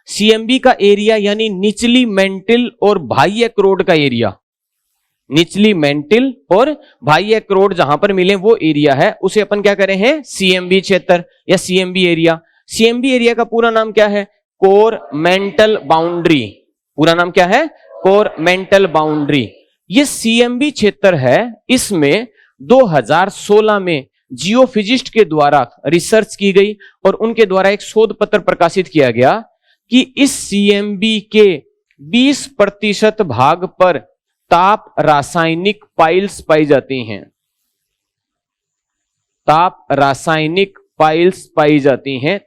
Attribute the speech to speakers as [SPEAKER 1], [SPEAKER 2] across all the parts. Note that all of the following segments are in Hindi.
[SPEAKER 1] सीएमबी का एरिया यानी निचली मेंटिल और बाह्य क्रोड का एरिया, निचली मेंटिल और बाह्य क्रोड जहां पर मिले वो एरिया है, उसे अपन क्या करें हैं सीएमबी क्षेत्र या सीएमबी एरिया। सीएमबी एरिया का पूरा नाम क्या है? Core mantle boundary. पूरा नाम क्या है? Core mantle boundary. ये सीएमबी क्षेत्र है, इसमें 2016 में जियोफिजिस्ट के द्वारा रिसर्च की गई और उनके द्वारा एक शोध पत्र प्रकाशित किया गया कि इस सीएमबी के 20% भाग पर ताप रासायनिक पाइल्स पाई जाती हैं। ताप रासायनिक पाइल्स पाई जाती हैं,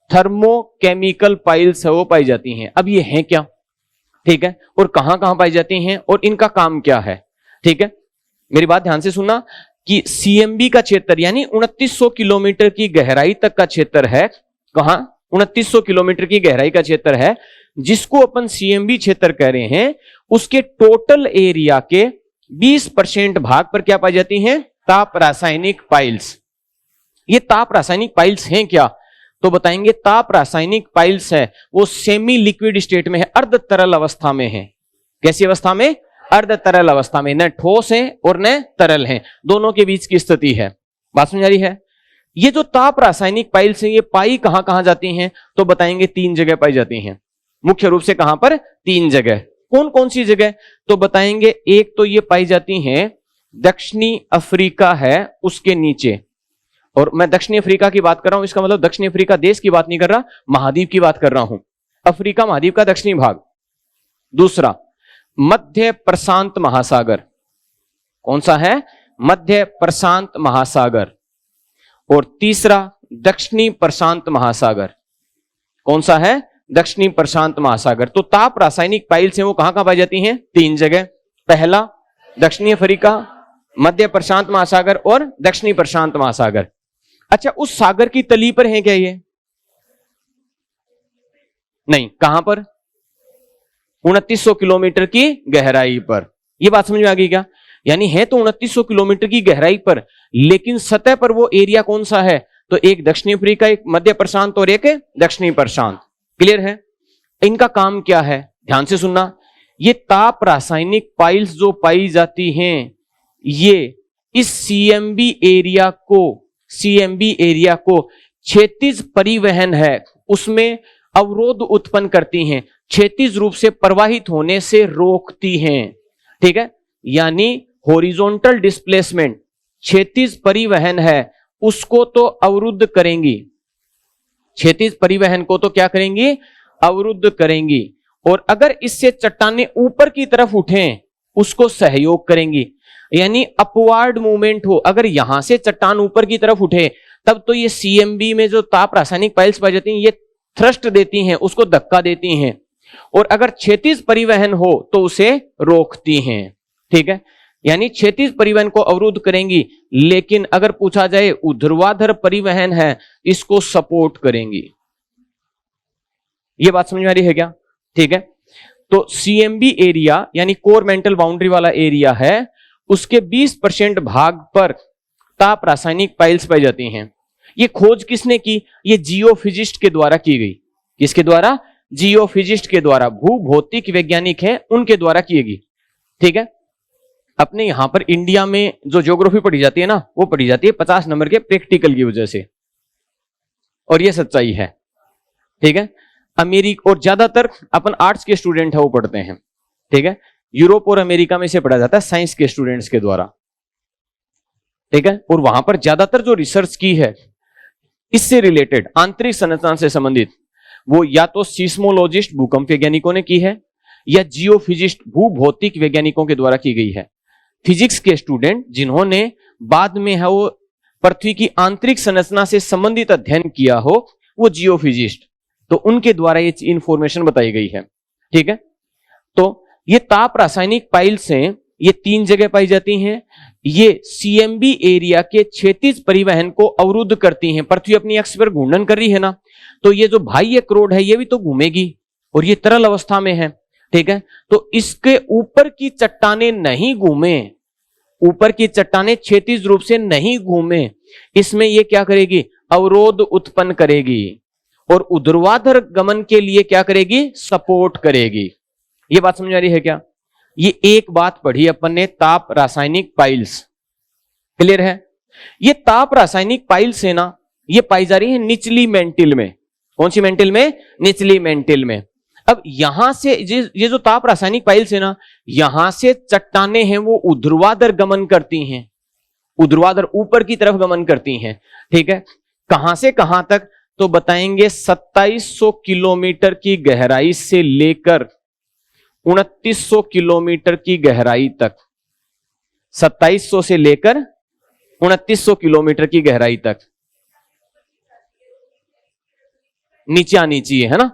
[SPEAKER 1] थर्मोकेमिकल पाइल्स है वो पाई जाती हैं। अब ये हैं क्या, ठीक है, और कहां कहां पाई जाती हैं और इनका काम क्या है, ठीक है। मेरी बात ध्यान से सुनना कि सीएमबी का क्षेत्र यानी 2900 किलोमीटर की गहराई तक का क्षेत्र है। कहां? 2900 किलोमीटर की गहराई का क्षेत्र है, जिसको अपन सीएमबी क्षेत्र कह रहे हैं। उसके टोटल एरिया के 20% भाग पर क्या पाई जाती हैं? ताप रासायनिक पाइल्स। ये ताप रासायनिक पाइल्स हैं क्या? तो बताएंगे ताप रासायनिक पाइल्स है वो सेमी लिक्विड स्टेट में है, अर्ध तरल अवस्था में है। कैसी अवस्था में? अर्ध तरल अवस्था में, न ठोस है और न तरल है, दोनों के बीच की स्थिति है। बात समझ आ रही है? ये जो ताप रासायनिक पाइल्स हैं ये पाई कहां कहां जाती हैं? तो बताएंगे 3 जगह पाई जाती हैं। मुख्य रूप से कहां पर? 3 जगह। कौन कौन सी जगह? तो बताएंगे एक तो ये पाई जाती हैं दक्षिणी अफ्रीका है उसके नीचे, और मैं दक्षिणी अफ्रीका की बात कर रहा हूं, इसका मतलब दक्षिणी अफ्रीका देश की बात नहीं कर रहा, महाद्वीप की बात कर रहा हूं। अफ्रीका महाद्वीप का दक्षिणी भाग। दूसरा मध्य प्रशांत महासागर। कौन सा है? मध्य प्रशांत महासागर। और तीसरा दक्षिणी प्रशांत महासागर। कौन सा है? दक्षिणी प्रशांत महासागर। तो ताप रासायनिक पाइल्स हैं वो कहां कहां पाई जाती हैं? 3 जगह। पहला दक्षिणी अफ्रीका, मध्य प्रशांत महासागर और दक्षिणी प्रशांत महासागर। अच्छा, उस सागर की तली पर है क्या ये? नहीं। कहां पर? 2900 किलोमीटर की गहराई पर। यह बात समझ में आ गई क्या? यानी है तो 2900 किलोमीटर की गहराई पर, लेकिन सतह पर वो एरिया कौन सा है? तो एक दक्षिणी अफ्रीका, एक मध्य प्रशांत और एक दक्षिणी प्रशांत। क्लियर है? इनका काम क्या है? ध्यान से सुनना। ये ताप रासायनिक पाइल्स जो पाई जाती हैं ये इस सीएमबी एरिया को क्षैतिज परिवहन है उसमें अवरोध उत्पन्न करती हैं, क्षैतिज रूप से प्रवाहित होने से रोकती हैं। ठीक है, यानी हॉरिजॉन्टल डिस्प्लेसमेंट, क्षैतिज परिवहन है उसको तो अवरुद्ध करेंगी, क्षैतिज परिवहन को तो क्या करेंगी? अवरुद्ध करेंगी। और अगर इससे चट्टानें ऊपर की तरफ उठें उसको सहयोग करेंगी, यानी अपवार्ड मूवमेंट हो। अगर यहां से चट्टान ऊपर की तरफ उठे तब तो ये सीएमबी में जो ताप रासायनिक पाइल्स पाई जाती हैं ये थ्रस्ट देती हैं, उसको धक्का देती हैं, और अगर क्षैतिज परिवहन हो तो उसे रोकती हैं। ठीक है, यानी क्षैतिज परिवहन को अवरुद्ध करेंगी, लेकिन अगर पूछा जाए ऊर्ध्वाधर परिवहन है इसको सपोर्ट करेंगी। ये बात समझ में आ रही है क्या? ठीक है, तो सीएमबी एरिया यानी कोर मेंटल बाउंड्री वाला एरिया है, उसके 20% भाग पर ताप रासायनिक पाइल्स पाई जाती हैं। ये खोज किसने की? ये जियोफिजिस्ट के द्वारा की गई। किसके द्वारा? जियोफिजिस्ट के द्वारा, भूभौतिक वैज्ञानिक हैं उनके द्वारा की गई। ठीक है, अपने यहां पर इंडिया में जो ज्योग्राफी पढ़ी जाती है ना, वो पढ़ी जाती है 50 नंबर के प्रैक्टिकल की वजह से, और ये सच्चाई है। ठीक है, अमेरिका और ज्यादातर अपन आर्ट्स के स्टूडेंट है वो पढ़ते हैं। ठीक है, यूरोप और अमेरिका में इसे पढ़ा जाता है साइंस के स्टूडेंट्स के द्वारा। ठीक है, और वहां पर ज्यादातर जो रिसर्च की है इससे रिलेटेड, आंतरिक संरचना से संबंधित, वो या तो सीस्मोलॉजिस्ट भूकंप वैज्ञानिकों ने की है या जियोफिजिस्ट भूभौतिक वैज्ञानिकों के द्वारा की गई है। फिजिक्स के स्टूडेंट जिन्होंने बाद में है वो पृथ्वी की आंतरिक संरचना से संबंधित अध्ययन किया हो, वो जियोफिजिस्ट, तो उनके द्वारा ये इंफॉर्मेशन बताई गई है। ठीक है, तो ये ताप रासायनिक पाइल्स हैं, ये 3 जगह पाई जाती हैं। ये सीएमबी एरिया के क्षैतिज परिवहन को अवरुद्ध करती हैं। पृथ्वी अपनी अक्ष पर घूर्णन कर रही है ना, तो ये जो बाह्य क्रोड है ये भी तो घूमेगी, और ये तरल अवस्था में है। ठीक है, तो इसके ऊपर की चट्टानें नहीं घूमे, ऊपर की चट्टानें क्षैतिज रूप से नहीं घूमे, इसमें ये क्या करेगी? अवरोध उत्पन्न करेगी, और ऊर्ध्वाधर गमन के लिए क्या करेगी, सपोर्ट करेगी। ये बात समझ आ रही है क्या? ये एक बात पढ़ी अपन ने, ताप रासायनिक पाइल्स, क्लियर है? ये ताप रासायनिक पाइल्स है ना, ये पाई जा रही है निचली मेंटिल में। कौन सी मेंटिल में? निचली मेंटिल में। अब यहां से ये जो ताप रासायनिक पाइल्स है ना, यहां से चट्टाने हैं वो ऊर्ध्वाधर गमन करती हैं, ऊर्ध्वाधर ऊपर की तरफ गमन करती हैं, ठीक है? कहां से कहां तक? तो बताएंगे 2700 किलोमीटर की गहराई से लेकर 2900 किलोमीटर की गहराई तक, 2700 से लेकर 2900 किलोमीटर की गहराई तक। नीचे है ना,